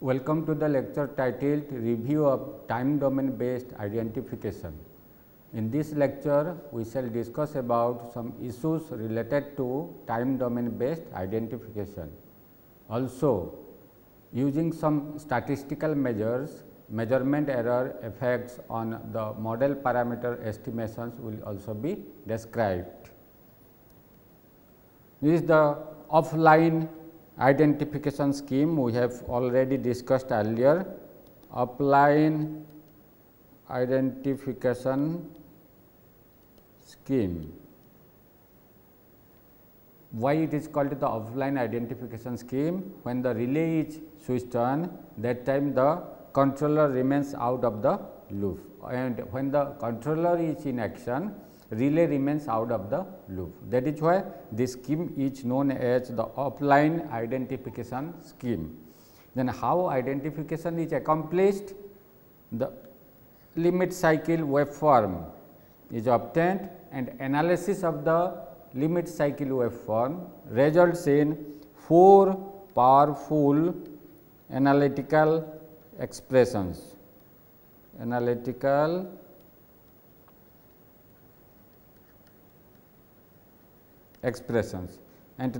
Welcome to the lecture titled Review of Time Domain Based Identification. In this lecture, we shall discuss about some issues related to time domain based identification. Also, using some statistical measures, measurement error effects on the model parameter estimations will also be described. This is the offline identification scheme we have already discussed earlier. Offline identification scheme. Why it is called the offline identification scheme? When the relay is switched on, that time the controller remains out of the loop, and when the controller is in action, relay remains out of the loop. That is why this scheme is known as the offline identification scheme. Then how identification is accomplished? The limit cycle waveform is obtained, and analysis of the limit cycle waveform results in 4 powerful analytical expressions. And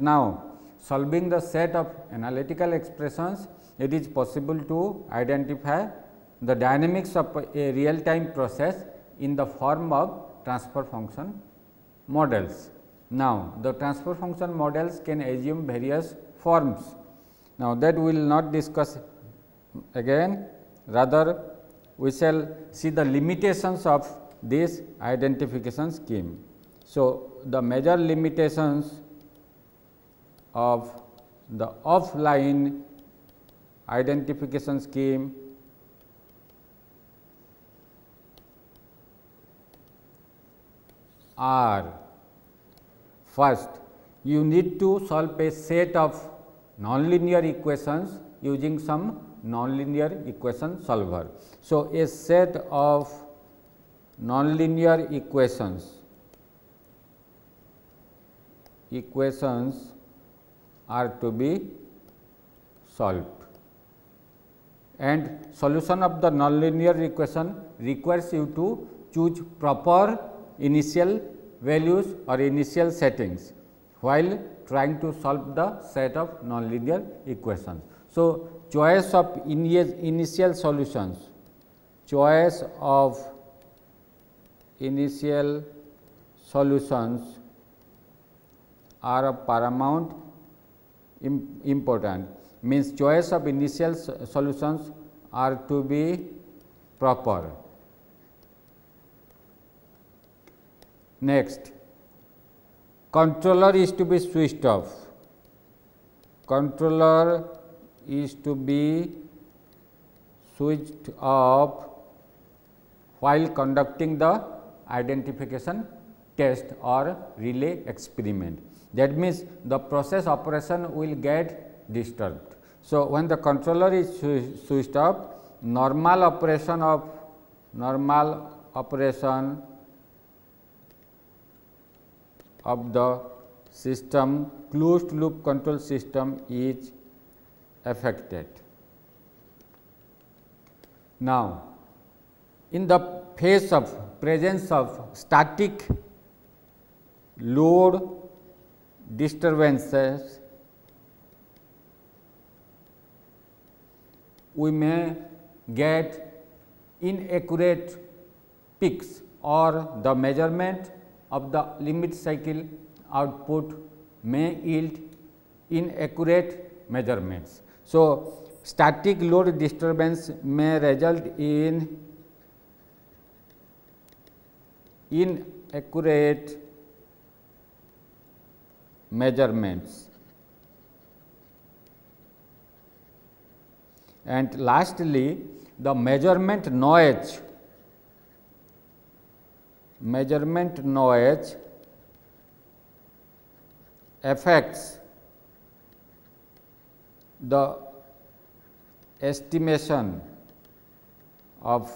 now, solving the set of analytical expressions, it is possible to identify the dynamics of a real time process in the form of transfer function models. Now, the transfer function models can assume various forms. Now, that we will not discuss again, rather we shall see the limitations of this identification scheme. So, the major limitations of the offline identification scheme are: first, you need to solve a set of nonlinear equations using some nonlinear equation solver. So, a set of nonlinear equations are to be solved, and solution of the nonlinear equation requires you to choose proper initial values or initial settings while trying to solve the set of nonlinear equations. So, choice of initial solutions, are of paramount important, means choice of initial solutions are to be proper. Next, controller is to be switched off. Controller is to be switched off while conducting the identification test or relay experiment. That means, the process operation will get disturbed. So, when the controller is switched off, normal operation of the system, closed loop control system, is affected. Now, in the face of presence of static load disturbances, we may get inaccurate peaks, or the measurement of the limit cycle output may yield inaccurate measurements. So, static load disturbance may result in inaccurate measurements. And lastly, the measurement noise affects the estimation of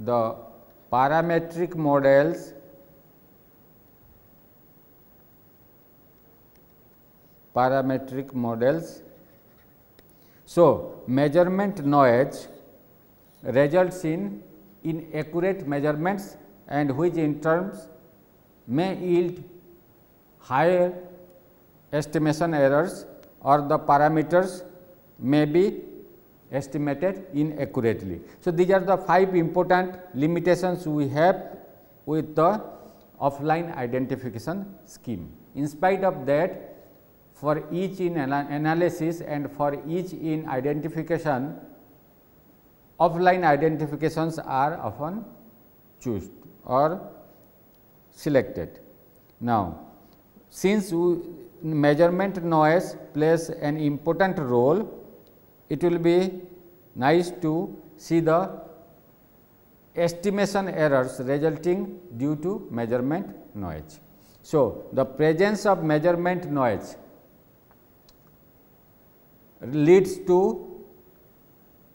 the parametric models So, measurement noise results in inaccurate measurements and which in turns may yield higher estimation errors, or the parameters may be estimated inaccurately. So, these are the 5 important limitations we have with the offline identification scheme. In spite of that, for each in analysis and for each in identification, offline identifications are often chosen or selected. Now, since measurement noise plays an important role, it will be nice to see the estimation errors resulting due to measurement noise. So, the presence of measurement noise leads to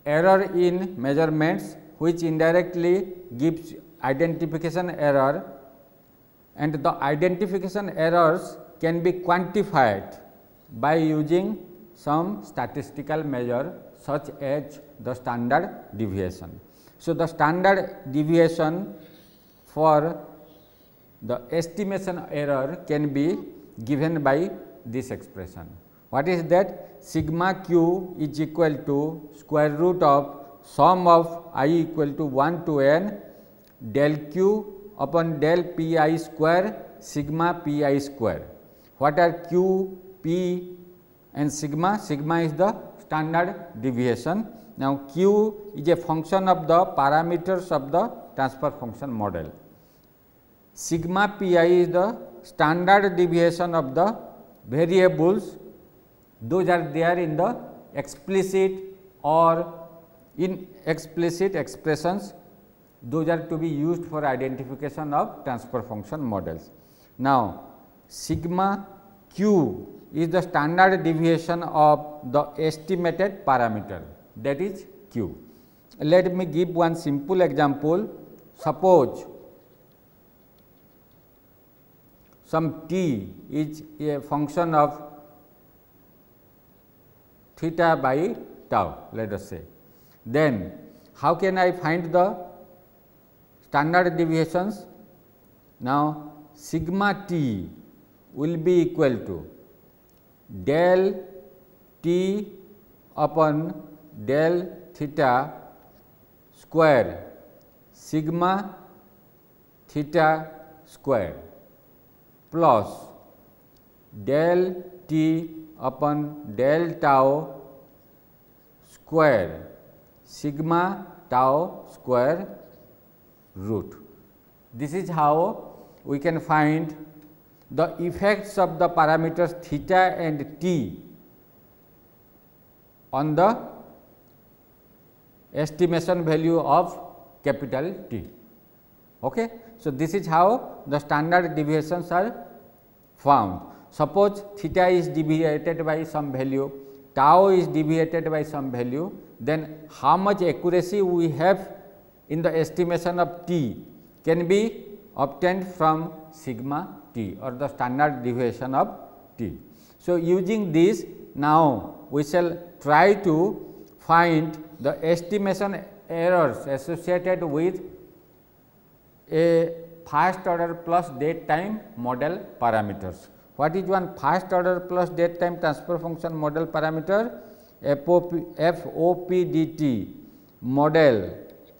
error in measurements, which indirectly gives identification error, and the identification errors can be quantified by using some statistical measure such as the standard deviation. So, the standard deviation for the estimation error can be given by this expression. What is that? Sigma q is equal to square root of sum of I equal to 1 to n del q upon del p I square sigma p I square. What are q, p and sigma? Sigma is the standard deviation. Now, q is a function of the parameters of the transfer function model. Sigma p I is the standard deviation of the variables. Those are there in the explicit or inexplicit expressions. Those are to be used for identification of transfer function models. Now, sigma q is the standard deviation of the estimated parameter, that is q. Let me give one simple example. Suppose some t is a function of theta by tau, let us say. Then how can I find the standard deviations? Now, sigma t will be equal to del t upon del theta square sigma theta square plus del t upon del tau square sigma tau square root. This is how we can find the effects of the parameters theta and t on the estimation value of capital T. Okay. So, this is how the standard deviations are found. Suppose theta is deviated by some value, tau is deviated by some value, then how much accuracy we have in the estimation of t can be obtained from sigma t or the standard deviation of t. So, using this, now we shall try to find the estimation errors associated with a first order plus date time model parameters. What is one first order plus date time transfer function model parameter? FOPDT model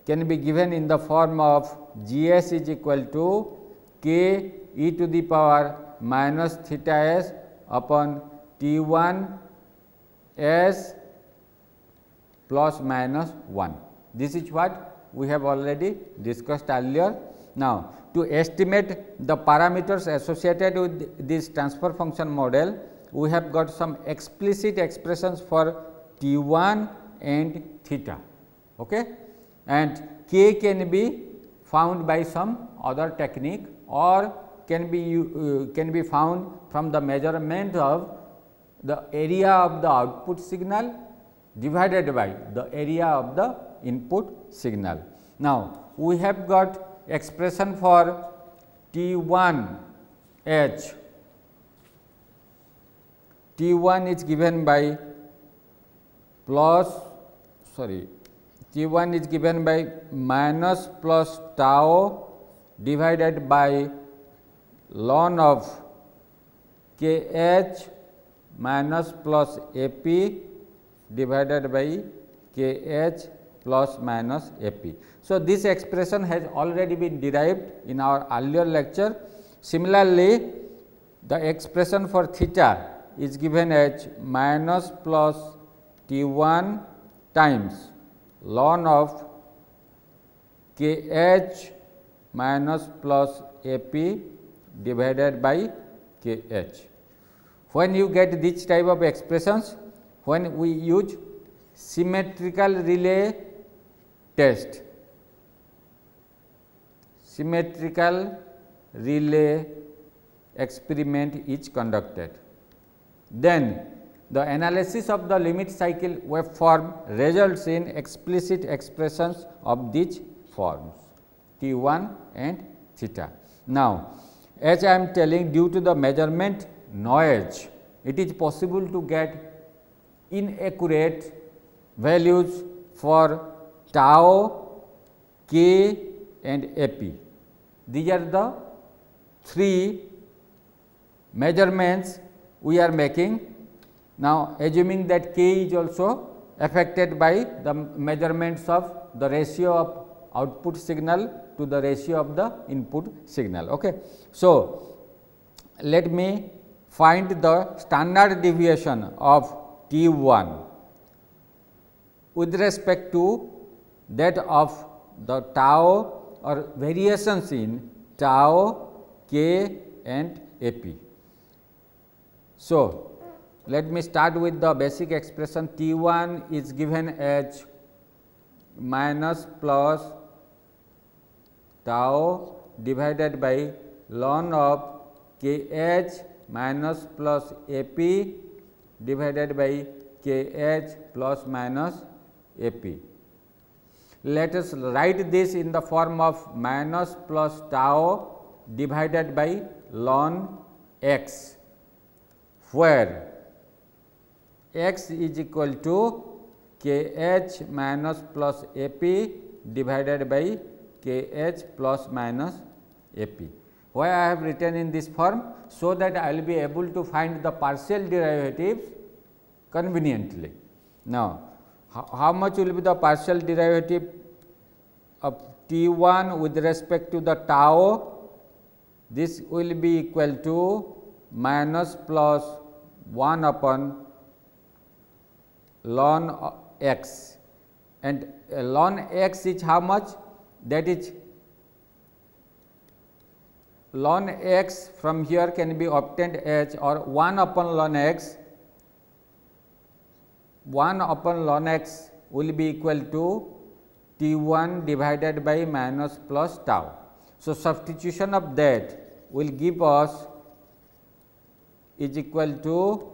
can be given in the form of GS is equal to k e to the power minus theta s upon T1 s plus minus 1. This is what we have already discussed earlier. Now, to estimate the parameters associated with this transfer function model, we have got some explicit expressions for T1 and theta, okay? And k can be found by some other technique or can be found from the measurement of the area of the output signal divided by the area of the input signal. Now, we have got expression for T1 h. T1 is given by plus T1 is given by minus plus tau divided by ln of Kh minus plus Ap divided by Kh plus minus Ap. So, this expression has already been derived in our earlier lecture. Similarly, the expression for theta is given as minus plus T1 times ln of Kh minus plus Ap divided by Kh. When you get this type of expressions, when we use symmetrical relay test, symmetrical relay experiment is conducted, then the analysis of the limit cycle waveform results in explicit expressions of these forms T1 and theta. Now, as I am telling, due to the measurement noise, it is possible to get inaccurate values for tau, k and Ap. These are the three measurements we are making. Now, assuming that k is also affected by the measurements of the ratio of output signal to the ratio of the input signal. Okay. So, let me find the standard deviation of T1 with respect to that of the tau or variations in tau, k and Ap. So, let me start with the basic expression. T1 is given as minus plus tau divided by ln of Kh minus plus Ap divided by Kh plus minus Ap. Let us write this in the form of minus plus tau divided by ln x, where x is equal to Kh minus plus Ap divided by Kh plus minus Ap. Why I have written in this form? So that I will be able to find the partial derivatives conveniently. Now, how much will be the partial derivative of T1 with respect to the tau? This will be equal to minus plus 1 upon ln x, and ln x is how much? That is ln x from here can be obtained as, or 1 upon ln x, 1 upon ln x will be equal to T1 divided by minus plus tau. So, substitution of that will give us is equal to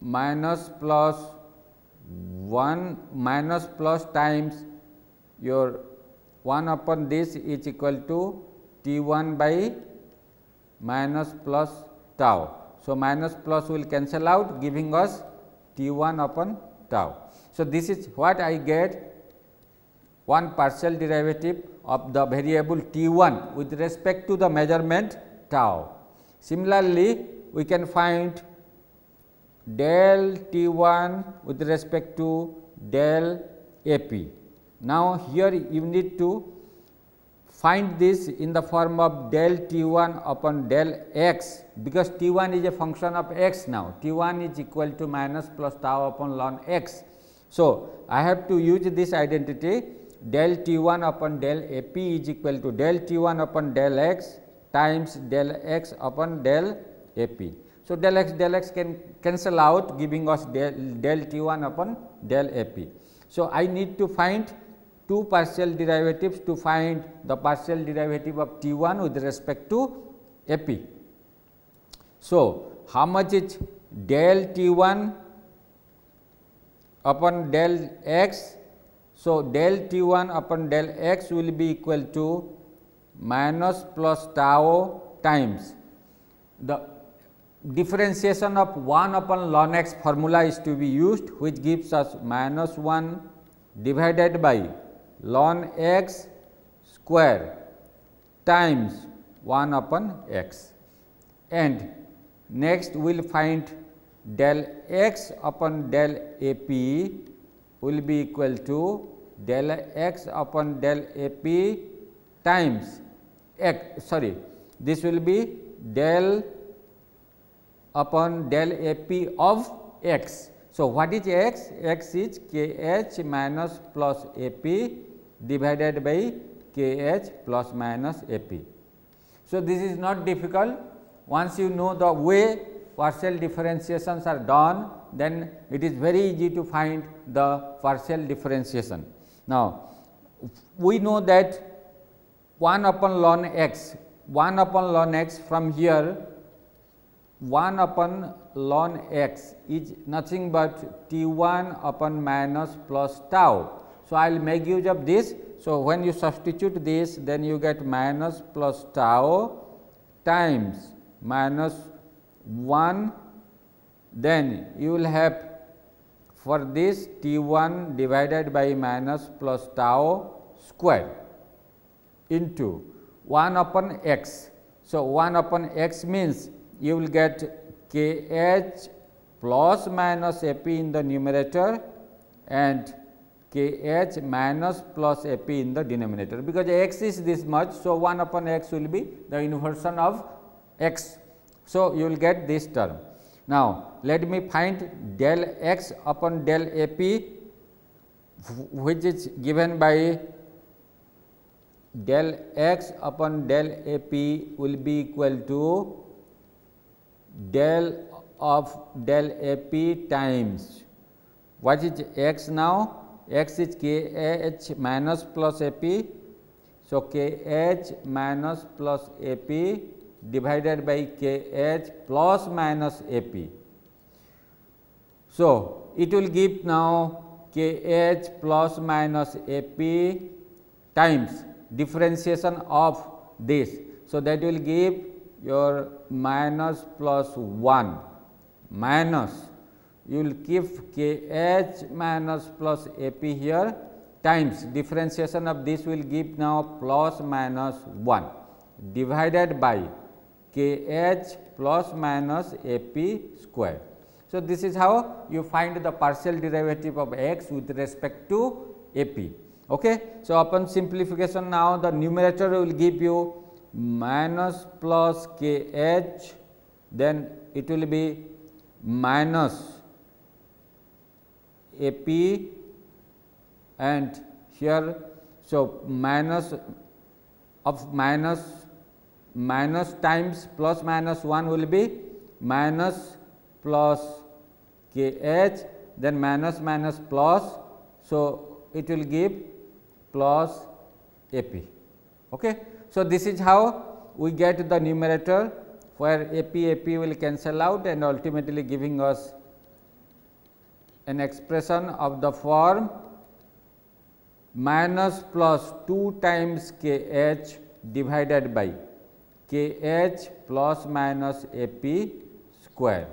minus plus 1 minus plus times your 1 upon this is equal to T1 by minus plus tau. So, minus plus will cancel out, giving us T1 upon tau. So, this is what I get, one partial derivative of the variable T1 with respect to the measurement tau. Similarly, we can find del T1 with respect to del Ap. Now, here you need to find this in the form of del T1 upon del x, because T1 is a function of x now. T1 is equal to minus plus tau upon ln x. So, I have to use this identity, del T1 upon del Ap is equal to del T1 upon del x times del x upon del Ap. So, del x can cancel out, giving us del T1 upon del Ap. So, I need to find two partial derivatives to find the partial derivative of T1 with respect to Ap. So, how much is del T1 upon del x? So, del T1 upon del x will be equal to minus plus tau times the differentiation of 1 upon ln x formula is to be used, which gives us minus 1 divided by ln x square times 1 upon x, and next we will find del x upon del a p will be equal to del x upon del a p times x, sorry, this will be del upon del a p of x. So, what is x? X is k h minus plus a p divided by k h plus minus a p. So, this is not difficult. Once you know the way partial differentiations are done, then it is very easy to find the partial differentiation. Now, we know that 1 upon ln x, 1 upon ln x, from here 1 upon ln x is nothing but T1 upon minus plus tau. So, I will make use of this. So, when you substitute this, then you get minus plus tau times minus 1, then you will have for this T1 divided by minus plus tau square into 1 upon x. So, 1 upon x means you will get k h plus minus a p in the numerator and k h minus plus a p in the denominator, because x is this much. So, 1 upon x will be the inversion of x. So, you will get this term. Now, let me find del x upon del a p, which is given by del x upon del a p will be equal to del of del a p times, what is x now? X is k h minus plus a p. So, k h minus plus a p divided by k h plus minus a p. So, it will give now k h plus minus a p times differentiation of this. So, that will give your minus plus 1 minus, you will keep k h minus plus a p here times differentiation of this will give now plus minus 1 divided by k h plus minus a p square. So, this is how you find the partial derivative of x with respect to a p. Okay. So, upon simplification now the numerator will give you minus plus k h, then it will be minus a p and here. So, minus of minus times plus minus 1 will be minus plus k h, then minus minus plus. So, it will give plus a p. Okay. So, this is how we get the numerator, where a p will cancel out and ultimately giving us an expression of the form minus plus 2 times k h divided by k h plus minus a p square.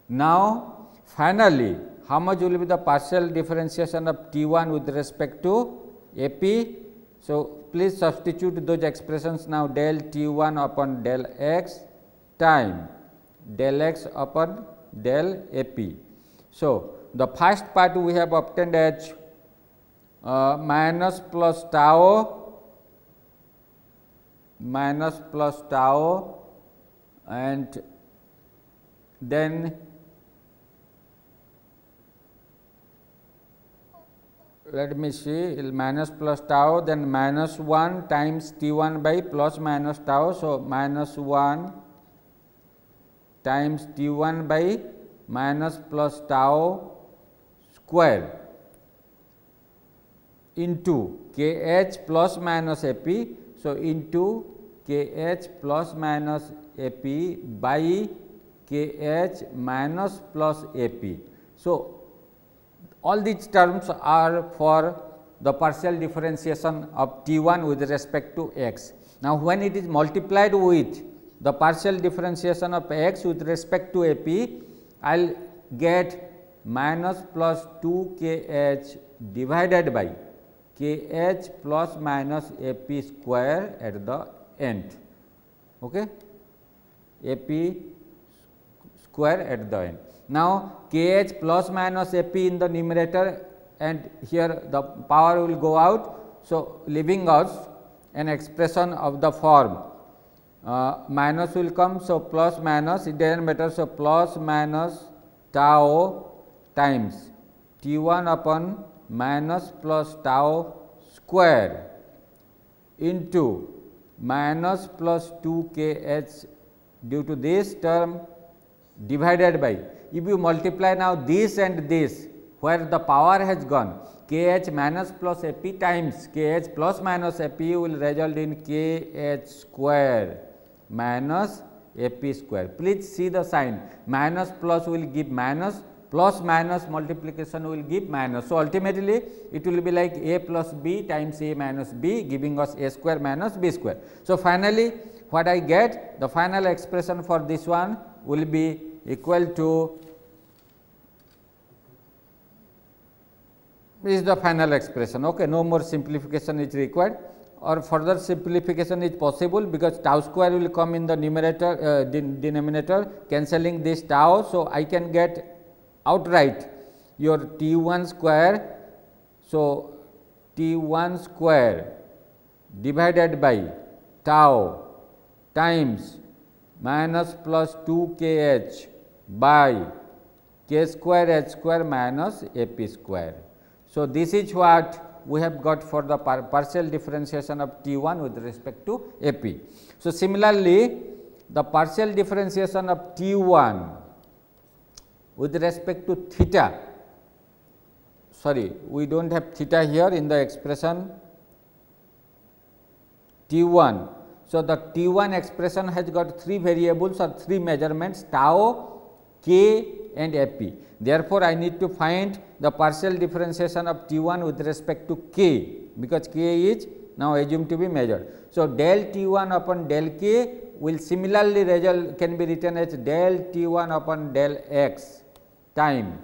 Now, finally, how much will be the partial differentiation of T1 with respect to a p? So, please substitute those expressions now, del T1 upon del x time del x upon del a p. So, the first part we have obtained as minus plus tau and then let me see, minus plus tau, then minus 1 times T1 by plus minus tau. So, minus 1 times T1 by minus plus tau square into k h plus minus a p. So, into k h plus minus a p by k h minus plus a p. So, all these terms are for the partial differentiation of T1 with respect to x. Now, when it is multiplied with the partial differentiation of x with respect to AP, I will get minus plus 2 kh divided by kh plus minus AP square at the end. Okay? AP square at the end. Now, kh plus minus AP in the numerator and here the power will go out. So, leaving us an expression of the form minus will come. So, plus minus it does not matter. So, plus minus tau times T1 upon minus plus tau square into minus plus 2 kh due to this term divided by, if you multiply now this and this where the power has gone, kh minus plus AP times kh plus minus AP will result in kh square minus AP square. Please see the sign, minus plus will give minus, plus minus multiplication will give minus. So, ultimately it will be like a plus b times a minus b giving us a square minus b square. So, finally, what I get, the final expression for this one will be equal to, this is the final expression. Okay. No more simplification is required, or further simplification is possible because tau square will come in the numerator denominator, cancelling this tau. So, I can get outright your T1 square. So, T1 square divided by tau times minus plus 2 kh by k square h square minus AP square. So, this is what we have got for the partial differentiation of T1 with respect to AP. So, similarly, the partial differentiation of T1 with respect to theta, sorry, we do not have theta here in the expression T1. So, the T1 expression has got 3 variables or 3 measurements, tau, k and AP. Therefore, I need to find the partial differentiation of T1 with respect to k, because k is now assumed to be measured. So, del T1 upon del k will similarly result, can be written as del T1 upon del x time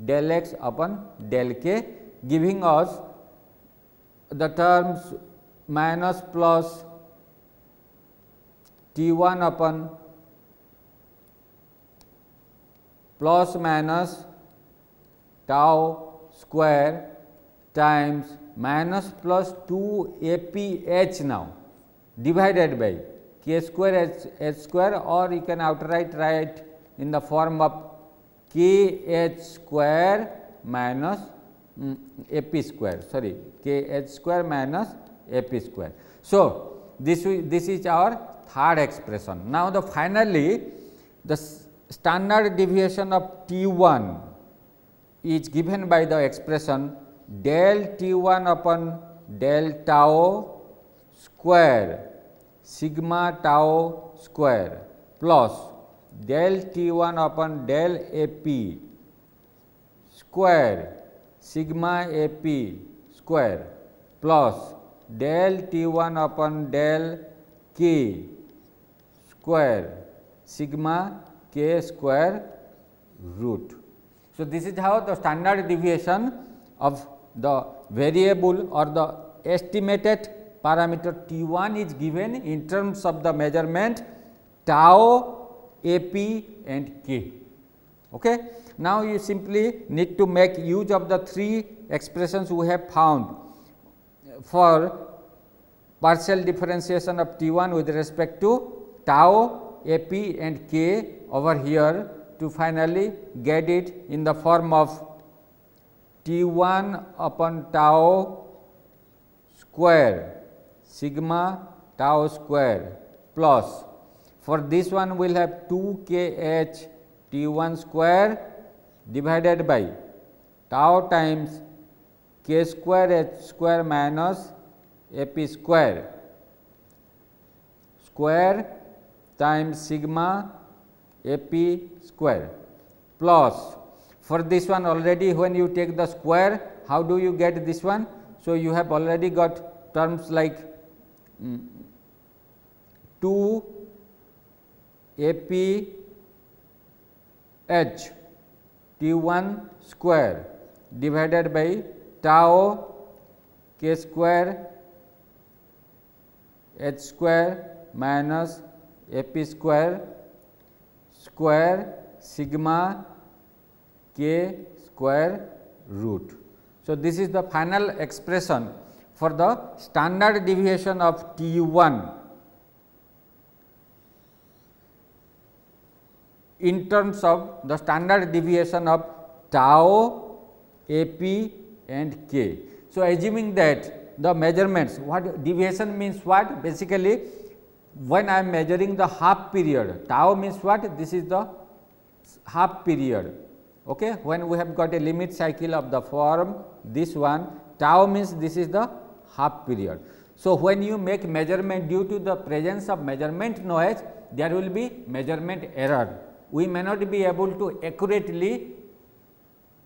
del x upon del k, giving us the terms minus plus T1 upon plus minus tau square times minus plus 2 APH now divided by k square h square, or you can outright write in the form of kh square minus AP square, sorry, kh square minus AP square. So, this is our third expression. Now, the finally, the standard deviation of T1 is given by the expression del T1 upon del tau square sigma tau square plus del T1 upon del AP square sigma AP square plus del T1 upon del k square sigma k square root. So, this is how the standard deviation of the variable or the estimated parameter T1 is given in terms of the measurement tau, AP and k. Okay. Now, you simply need to make use of the 3 expressions we have found for partial differentiation of T1 with respect to tau, AP and k over here to finally get it in the form of T1 upon tau square sigma tau square plus, for this one we will have 2 kh T1 square divided by tau times k square h square minus AP square times sigma AP square plus, for this one already when you take the square, how do you get this one? So, you have already got terms like 2 AP H T1 square divided by tau K square H square minus AP square sigma K square root. So, this is the final expression for the standard deviation of T1 in terms of the standard deviation of tau, AP and K. So, assuming that the measurements, what deviation means what? Basically, when I am measuring the half period, tau means what? This is the half period. Okay. When we have got a limit cycle of the form this one, tau means this is the half period. So, when you make measurement due to the presence of measurement noise, there will be measurement error. We may not be able to accurately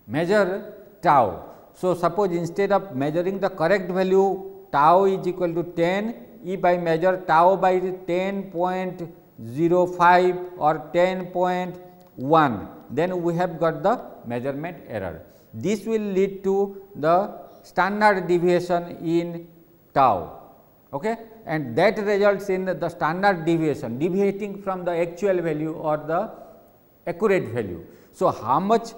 measure tau. So, suppose instead of measuring the correct value tau is equal to 10, if I measure tau by 10.05 or 10.1, then we have got the measurement error. This will lead to the standard deviation in tau, okay? And that results in the standard deviation, deviating from the actual value or the accurate value. So, how much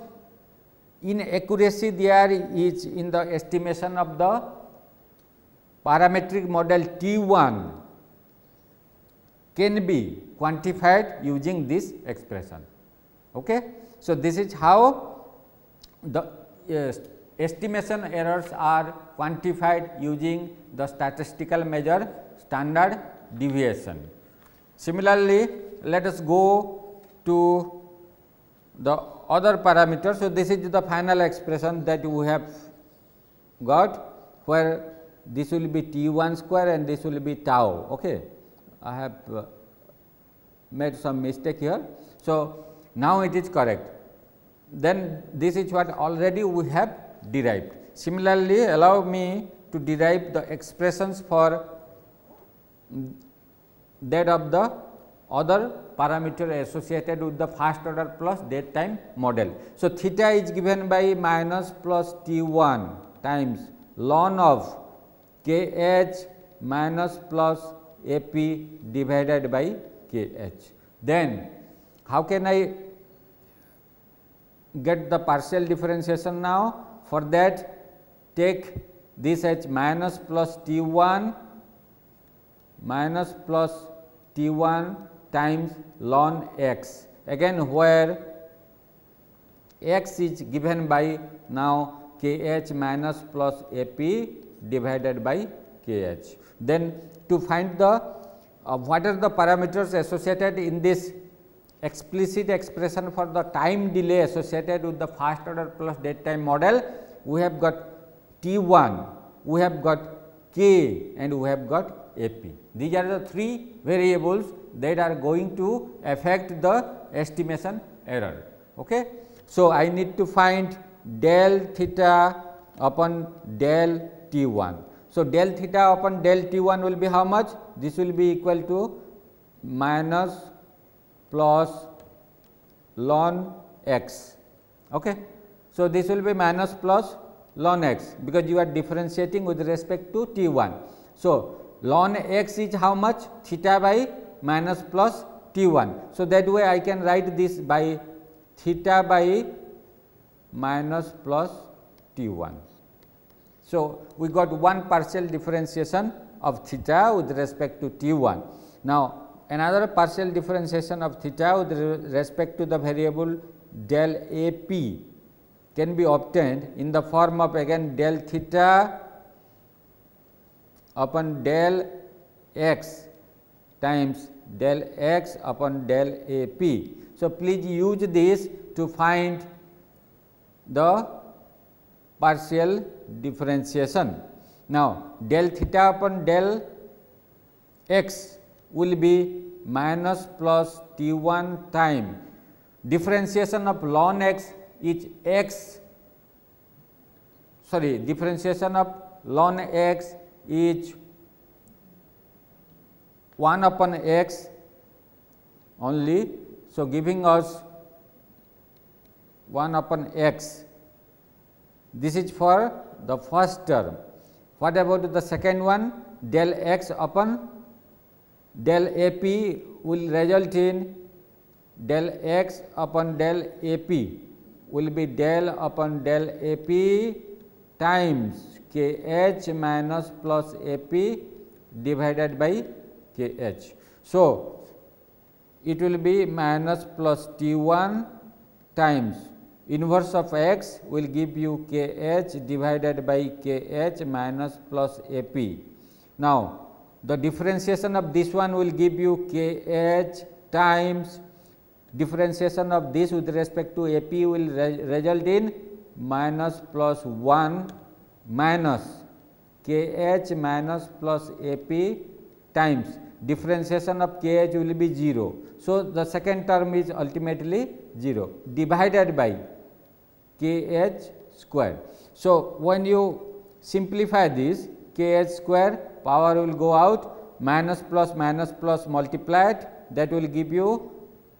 inaccuracy there is in the estimation of the parametric model T1 can be quantified using this expression. Okay. So, this is how the estimation errors are quantified using the statistical measure standard deviation. Similarly, let us go to the other parameters. So, this is the final expression that we have got, where this will be T1 square and this will be tau. Okay. I have made some mistake here. So, now it is correct. Then this is what already we have derived. Similarly, allow me to derive the expressions for that of the other parameter associated with the first order plus date time model. So, theta is given by minus plus T1 times ln of Kh minus plus AP divided by Kh. Then how can I get the partial differentiation now? For that, take this as minus plus T1 minus plus T1 times ln x, again where x is given by now Kh minus plus AP divided by Kh. Then to find the what are the parameters associated in this explicit expression for the time delay associated with the first order plus date time model, we have got T1, we have got K and we have got AP. These are the three variables that are going to affect the estimation error. Okay. So, I need to find del theta upon del T1. So, del theta upon del T1 will be how much? This will be equal to minus plus ln x. Okay. So, this will be minus plus ln x, because you are differentiating with respect to T1. So, ln x is how much? Theta by minus plus T1. So, that way I can write this by theta by minus plus T1. So, we got one partial differentiation of theta with respect to T1. Now, another partial differentiation of theta with respect to the variable del AP can be obtained in the form of again del theta upon del x times del x upon del AP. So, please use this to find the partial differentiation. Now, del theta upon del x will be minus plus T1 time differentiation of ln x is x, sorry, differentiation of ln x is 1 upon x only. So, giving us 1 upon x. This is for the first term. What about the second one? Del x upon del A p will result in del x upon del A p will be del upon del A p times k h minus plus A p divided by k h. So, it will be minus plus T 1 times inverse of x will give you k h divided by k h minus plus A p. Now, the differentiation of this one will give you k h times differentiation of this with respect to A p will result in minus plus 1 minus k h minus plus A p times differentiation of k h will be 0. So, the second term is ultimately 0 divided by k h square. So, when you simplify this k h square, power will go out, minus plus multiplied, that will give you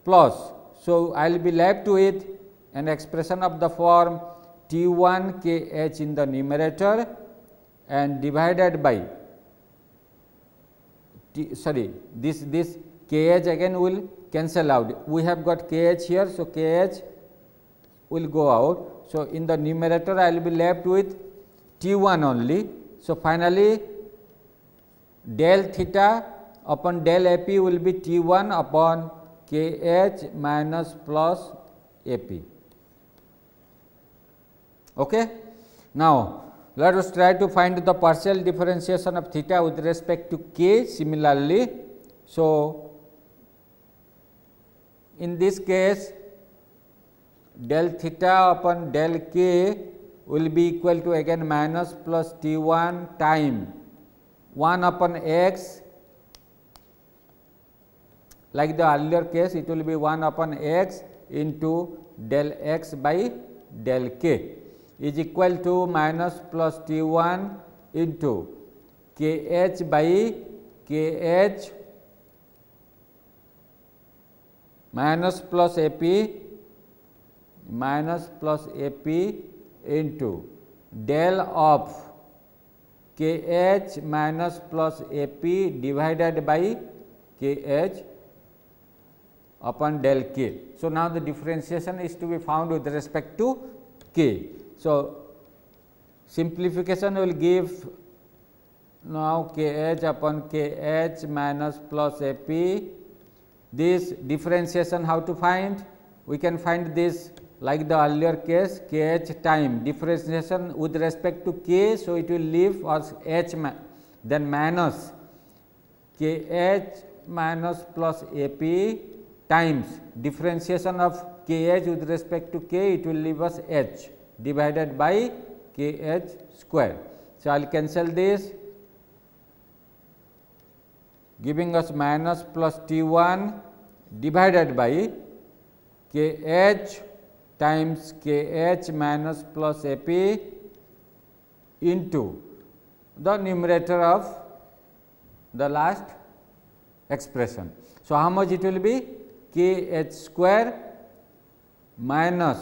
plus. So, I will be left with an expression of the form T 1 k h in the numerator and divided by this k h again will cancel out. We have got k h here. So, k h will go out. So, in the numerator I will be left with T 1 only. So, finally, del theta upon del A p will be T 1 upon k h minus plus A p. Okay. Now, let us try to find the partial differentiation of theta with respect to k similarly. So, in this case del theta upon del k will be equal to again minus plus T 1 time 1 upon x, like the earlier case it will be 1 upon x into del x by del k is equal to minus plus T 1 into k h by k h minus plus A p into del of k h minus plus A p divided by k h upon del k. So, now the differentiation is to be found with respect to k. So, simplification will give now k h upon k h minus plus A p. This differentiation how to find? We can find this like the earlier case k h time differentiation with respect to k. So, it will leave as h then minus k h minus plus A p times differentiation of k h with respect to k, it will leave us h divided by k h square. So, I will cancel this, giving us minus plus T 1 divided by k h times k h minus plus A p into the numerator of the last expression. So, how much it will be? K h square minus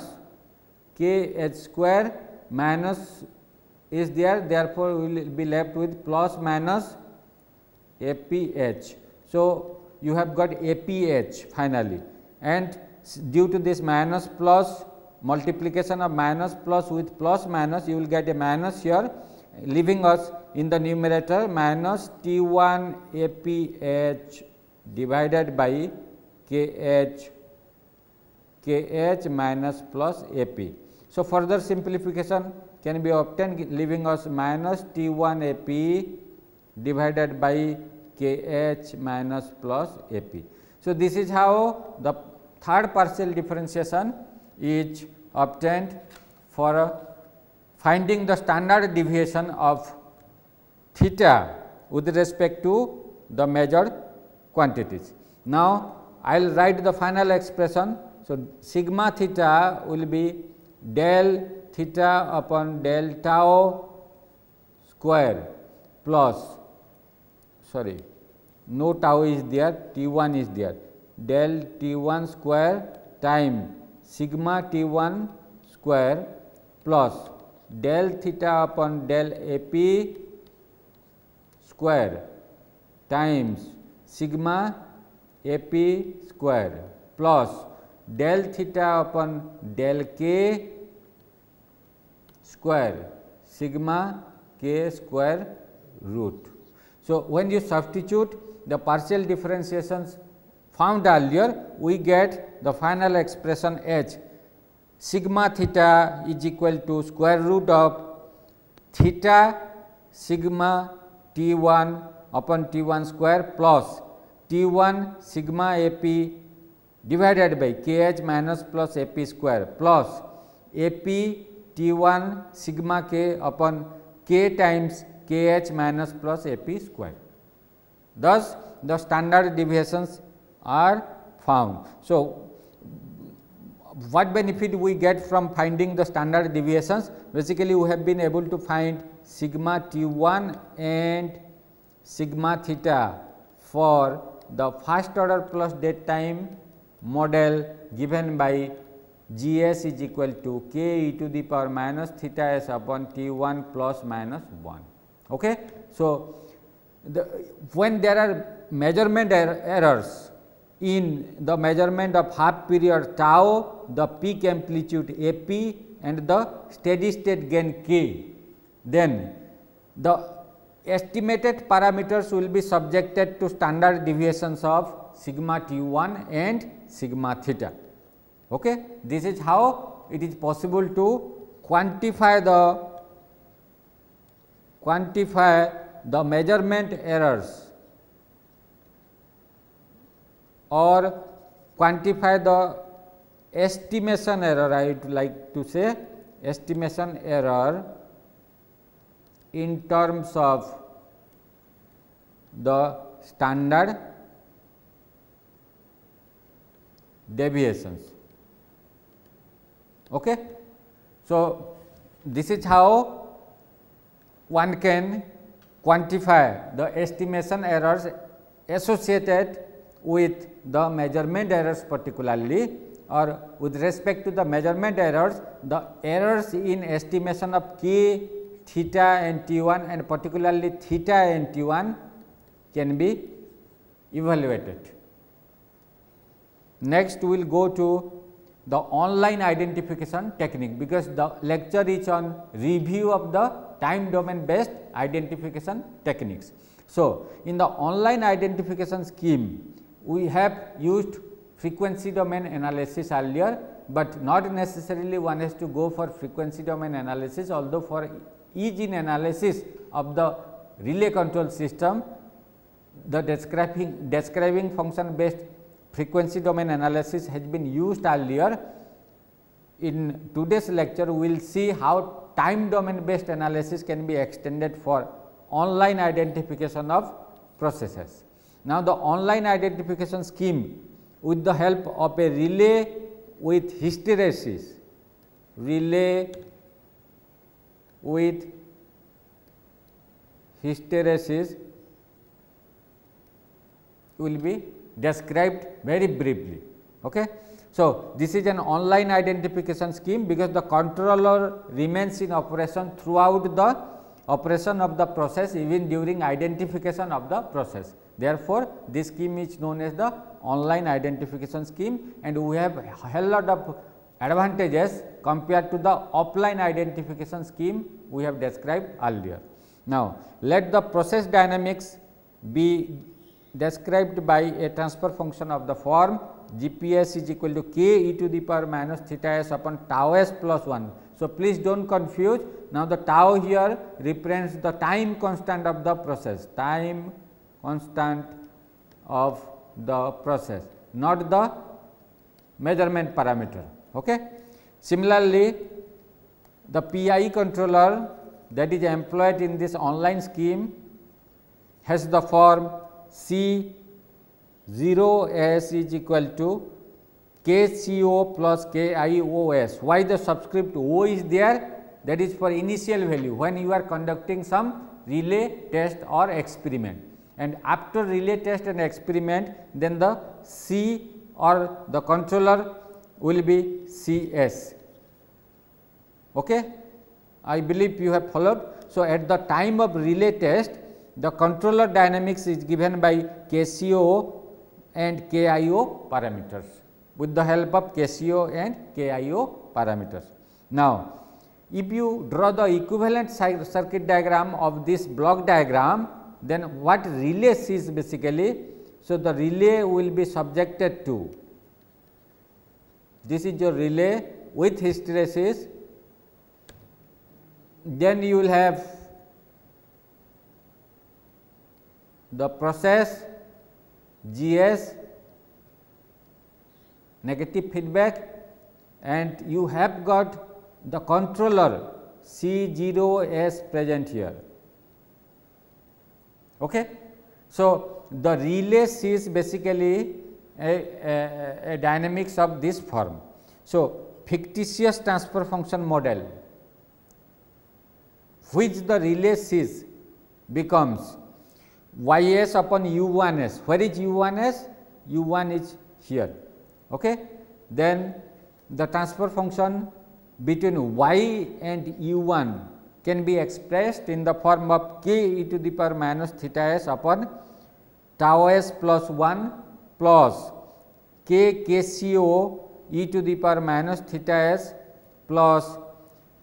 k h square minus is there, therefore, we will be left with plus minus A p h. So, you have got A p h finally, and due to this minus plus multiplication of minus plus with plus minus, you will get a minus here, leaving us in the numerator minus T 1 A p h divided by k h minus plus A p. So, further simplification can be obtained, leaving us minus T 1 A p divided by k h minus plus A p. So, this is how the third partial differentiation is obtained for finding the standard deviation of theta with respect to the measured quantities. Now, I will write the final expression. So, sigma theta will be del theta upon del tau square plus no tau is there, T 1 is there, del T1 square time sigma T1 square plus del theta upon del AP square times sigma AP square plus del theta upon del K square sigma K square root. So, when you substitute the partial differentiations found earlier, we get the final expression H sigma theta is equal to square root of theta sigma T1 upon T1 square plus T1 sigma AP divided by KH minus plus AP square plus AP T1 sigma K upon K times KH minus plus AP square. Thus, the standard deviations are found. So, what benefit we get from finding the standard deviations? Basically, we have been able to find sigma T1 and sigma theta for the first order plus dead time model given by GS is equal to k e to the power minus theta s upon T1 plus minus 1. Okay. So, when there are measurement errors in the measurement of half period tau, the peak amplitude AP and the steady state gain K, then the estimated parameters will be subjected to standard deviations of sigma T1 and sigma theta. Okay. This is how it is possible to quantify the measurement errors or quantify the estimation error, I would like to say estimation error in terms of the standard deviations. Okay. So, this is how one can quantify the estimation errors associated with the measurement errors particularly, or with respect to the measurement errors, the errors in estimation of K, theta and T1 and particularly theta and T1 can be evaluated. Next, we will go to the online identification technique, because the lecture is on review of the time domain based identification techniques. So, in the online identification scheme, we have used frequency domain analysis earlier, but not necessarily one has to go for frequency domain analysis, although for ease in analysis of the relay control system, the describing function based frequency domain analysis has been used earlier. In today's lecture, we will see how time domain based analysis can be extended for online identification of processes. Now, the online identification scheme with the help of a relay with hysteresis, will be described very briefly. Okay. So, this is an online identification scheme, because the controller remains in operation throughout the operation of the process, even during identification of the process. Therefore, this scheme is known as the online identification scheme, and we have a hell lot of advantages compared to the offline identification scheme we have described earlier. Now, let the process dynamics be described by a transfer function of the form GPS is equal to k e to the power minus theta s upon tau s plus 1. So, please do not confuse. Now, the tau here represents the time constant of the process, time constant of the process, not the measurement parameter. Okay. Similarly, the PI controller that is employed in this online scheme has the form C 0 S is equal to KCO plus KIOS. Why the subscript O is there? That is for initial value when you are conducting some relay test or experiment. and after relay test and experiment, then the C or the controller will be CS. Okay? I believe you have followed. So, at the time of relay test, the controller dynamics is given by KCO and KIO parameters, with the help of KCO and KIO parameters. Now, if you draw the equivalent circuit diagram of this block diagram, then what relay is basically? So, the relay will be subjected to, this is your relay with hysteresis, then you will have the process GS, negative feedback, and you have got the controller C0S present here. Okay. So, the relay is basically a dynamics of this form. So, fictitious transfer function model, which the relay is becomes Ys upon U1s. Where is U1s? U1 is here. Okay. Then the transfer function between y and U1 can be expressed in the form of k e to the power minus theta s upon tau s plus 1 plus k KCO e to the power minus theta s plus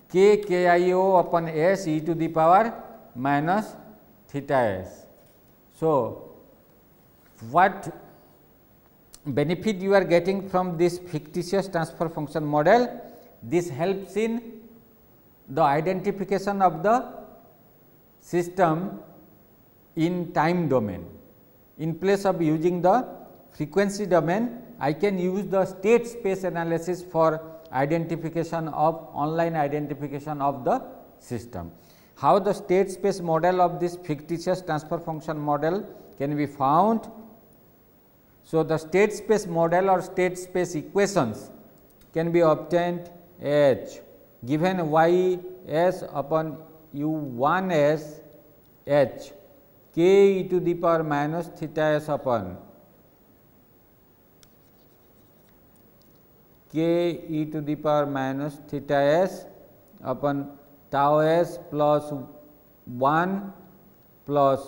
k KIO upon s e to the power minus theta s. So, what benefit you are getting from this fictitious transfer function model? This helps in the identification of the system in time domain. In place of using the frequency domain, I can use the state space analysis for identification of online identification of the system. How the state space model of this fictitious transfer function model can be found? So, the state space model or state space equations can be obtained H given y s upon u 1 s H k e to the power minus theta s upon k e to the power minus theta s upon tau s plus 1 plus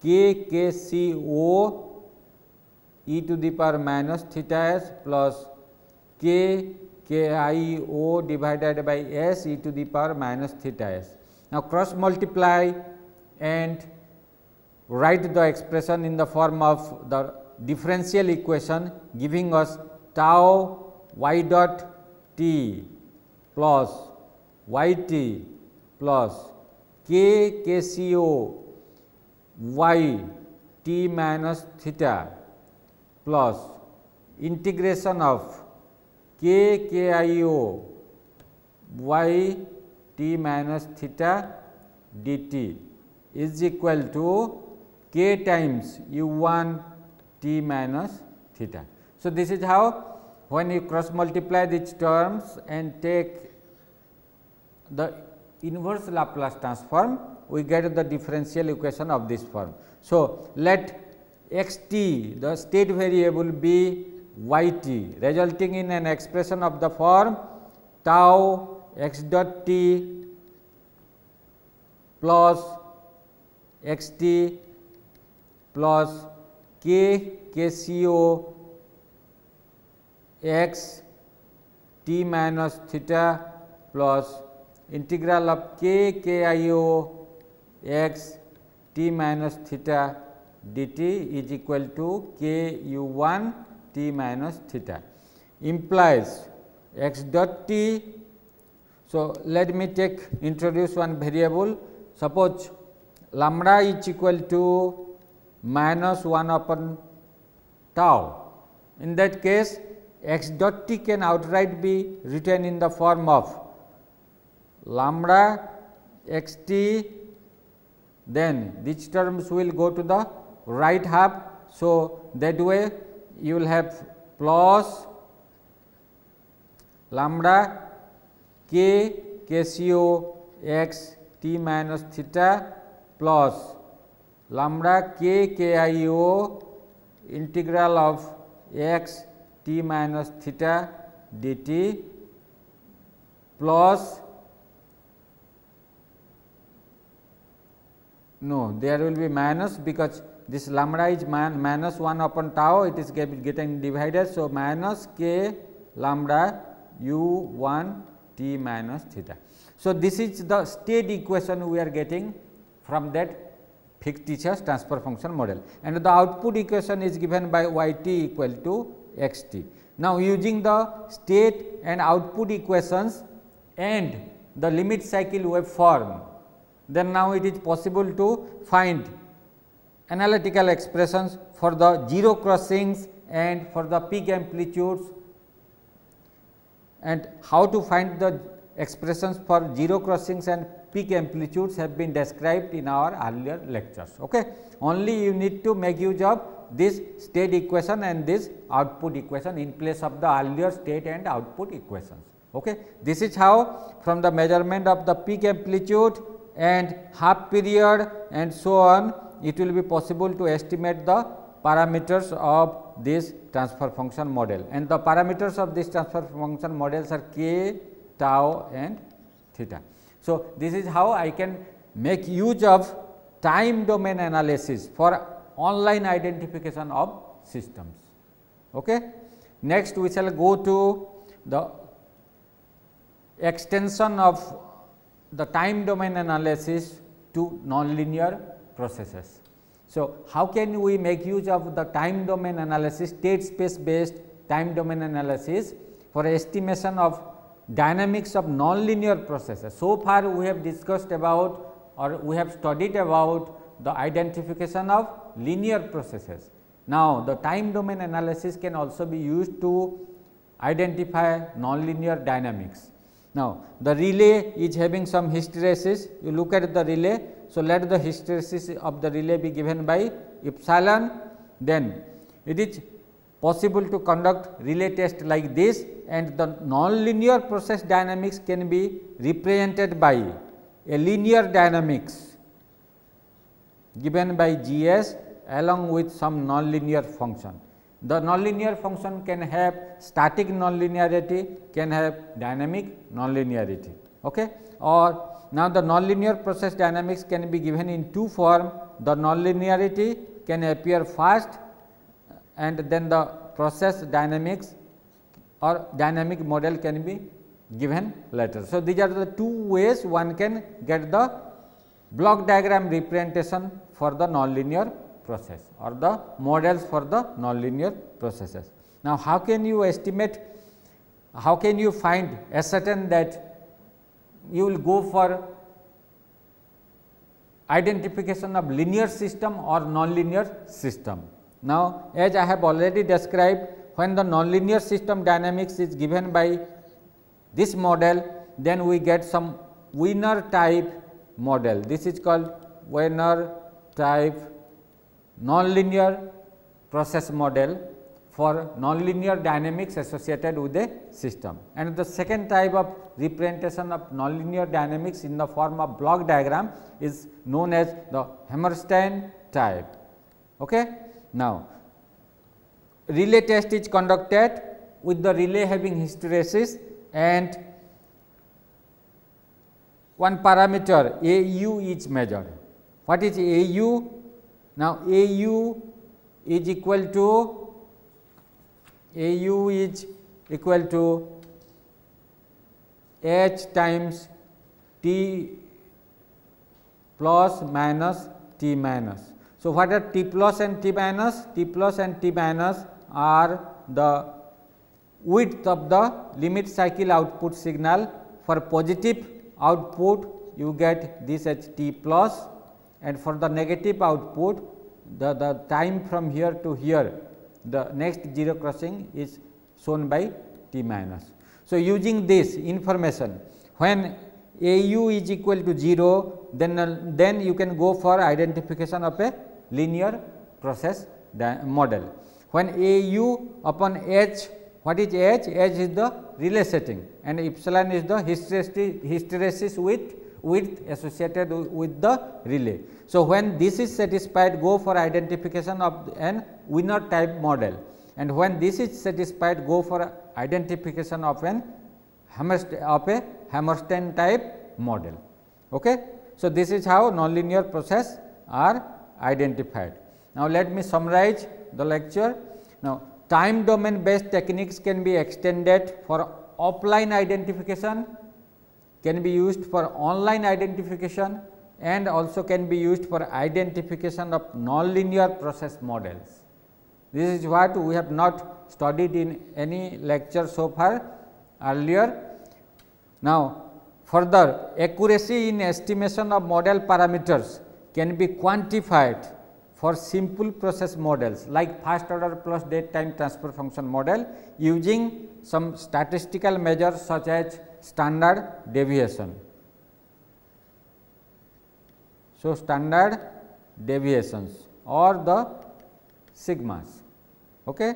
k k c o e to the power minus theta s plus k k I o divided by s e to the power minus theta s. Now, cross multiply and write the expression in the form of the differential equation giving us tau y dot t plus y t plus k k c o y t minus theta plus integration of k k I o y t minus theta dt is equal to k times u 1 t minus theta. So, this is how when you cross multiply these terms and take the inverse Laplace transform, we get the differential equation of this form. So, let x t the state variable be y t, resulting in an expression of the form tau x dot t plus x t plus k k c o x t minus theta plus integral of k k I o x t minus theta dt is equal to k u 1 t minus theta, implies x dot t. So, let me introduce one variable. Suppose lambda is equal to minus 1 upon tau. In that case, x dot t can outright be written in the form of lambda x t, then these terms will go to the right half. So, that way you will have plus lambda k k c o x t minus theta plus lambda k KIO integral of x t minus theta dt plus, no, there will be minus, because this lambda is minus 1 upon tau, it is getting divided. So, minus k lambda u 1 t minus theta. So, this is the state equation we are getting from that fictitious transfer function model, and the output equation is given by y t equal to x t. Now, using the state and output equations and the limit cycle waveform, then now it is possible to find analytical expressions for the zero crossings and for the peak amplitudes, and how to find the expressions for zero crossings and peak amplitudes have been described in our earlier lectures. Okay. Only you need to make use of this state equation and this output equation in place of the earlier state and output equations. Okay. This is how from the measurement of the peak amplitude and half period and so on, it will be possible to estimate the parameters of this transfer function model, and the parameters of this transfer function models are k, tau and theta. So, this is how I can make use of time domain analysis for online identification of systems. Okay. Next, we shall go to the extension of the time domain analysis to nonlinear processes. So, how can we make use of the time domain analysis, state space based time domain analysis for estimation of dynamics of nonlinear processes? So far we have discussed about, or we have studied about the identification of linear processes. Now, the time domain analysis can also be used to identify nonlinear dynamics. Now, the relay is having some hysteresis, you look at the relay. So, let the hysteresis of the relay be given by epsilon, then it is possible to conduct relay test like this, and the nonlinear process dynamics can be represented by a linear dynamics given by Gs along with some nonlinear function. The nonlinear function can have static nonlinearity, can have dynamic nonlinearity. Okay? Or now, the nonlinear process dynamics can be given in two forms. The nonlinearity can appear first, and then the process dynamics or dynamic model can be given later. So, these are the two ways one can get the block diagram representation for the nonlinear process or the models for the nonlinear processes. Now, how can you estimate, how can you find, ascertain that you will go for identification of linear system or nonlinear system? Now, as I have already described, when the nonlinear system dynamics is given by this model, then we get some Wiener type model. This is called Wiener type nonlinear process model for nonlinear dynamics associated with a system. And the second type of representation of nonlinear dynamics in the form of block diagram is known as the Hammerstein type. Okay? Now, relay test is conducted with the relay having hysteresis, and one parameter AU is measured. What is AU? Now, AU is equal to H times T plus minus T minus. So, what are T plus and T minus? T plus and T minus are the width of the limit cycle output signal. For positive output, you get this as T plus, and for the negative output, the time from here to here, the next zero crossing is shown by T minus. So, using this information, when AU is equal to 0, then you can go for identification of a linear process model. When AU upon H, what is H? H is the relay setting and epsilon is the hysteresis with width associated with the relay. So, when this is satisfied, go for identification of an winner type model, and when this is satisfied, go for identification of an Hammerstein type model. Okay. So, this is how nonlinear process are identified. Now, let me summarize the lecture. Now, time domain based techniques can be extended for offline identification, can be used for online identification, and also can be used for identification of nonlinear process models. This is what we have not studied in any lecture so far earlier. Now, further, accuracy in estimation of model parameters can be quantified for simple process models like first order plus date time transfer function model using some statistical measures such as standard deviation. So, standard deviations or the sigmas. Okay.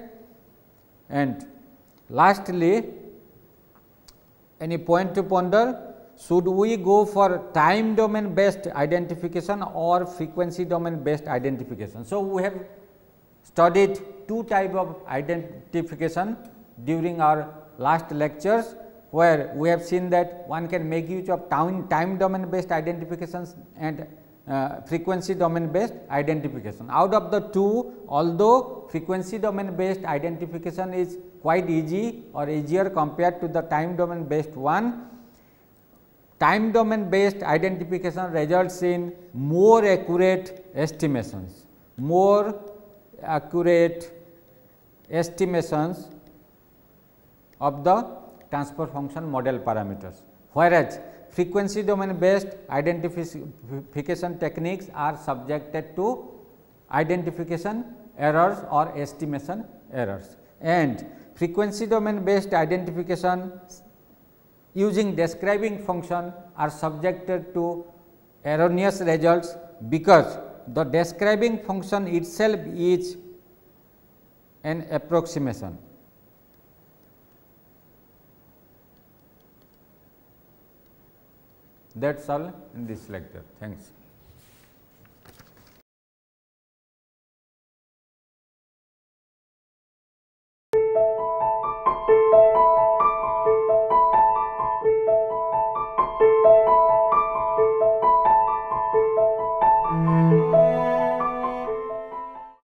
And lastly, any point to ponder? Should we go for time domain based identification or frequency domain based identification? So, we have studied two types of identification during our last lectures, where we have seen that one can make use of time domain based identifications and frequency domain based identification. Out of the two, although frequency domain based identification is quite easy or easier compared to the time domain based one, time domain based identification results in more accurate estimations, of the transfer function model parameters, whereas frequency domain based identification techniques are subjected to identification errors or estimation errors, and frequency domain based identification using describing function are subjected to erroneous results, because the describing function itself is an approximation. That is all in this lecture. Thanks.